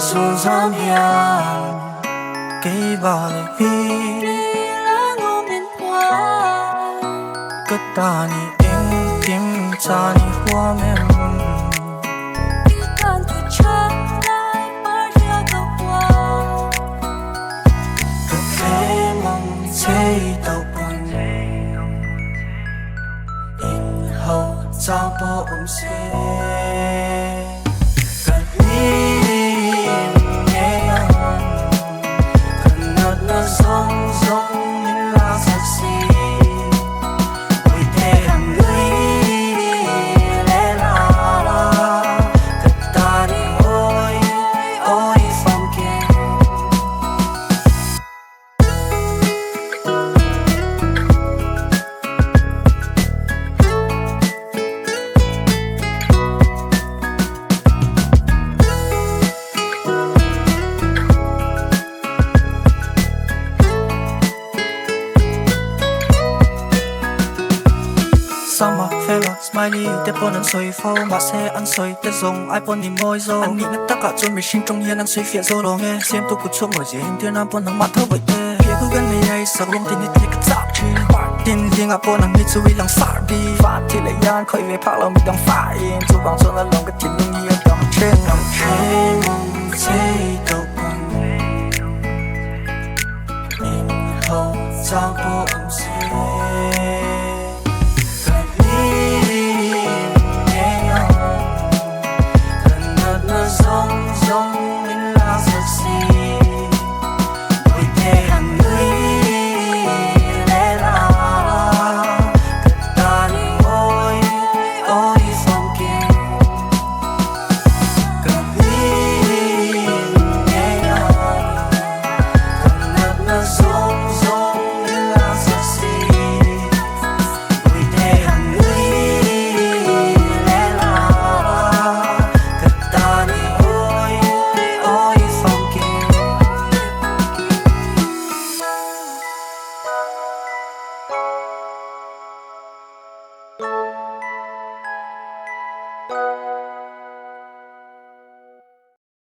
xuống giam hiền cây bà lại đi lá ngô miền hoa cất ta ni em tim cha ni hoa mềm đi tan từ trắng lại mar ra cầu hoa cất phê mong chế tàu buồn in hậu giao bộ xe cất im nghe cất nốt nó giống giống như là sạch xì ôi thế làm người lẽ là cất ta đi ôi ôi phong kia Summer fellow smiley để bọn anh xoay phao mà xe anh xoay để dùng iPhone nhìn môi rồi anh nghĩ tất cả chuyện mình sinh trong hiên anh xoay phía rồi nghe xem tôi cuộc sống ngồi gì hình thiên anh bọn anh mắt thơ vậy thế phía cứ gần này ai sao không tin đi cái giáp chi tin riêng à bọn anh nghĩ chú ý lòng xả đi phát thì lại yan khỏi về phát lòng mình đang phải chú bằng số là lòng cái chuyện đương nhiên trong trên mong chế đầu buồn in hậu giao bộ âm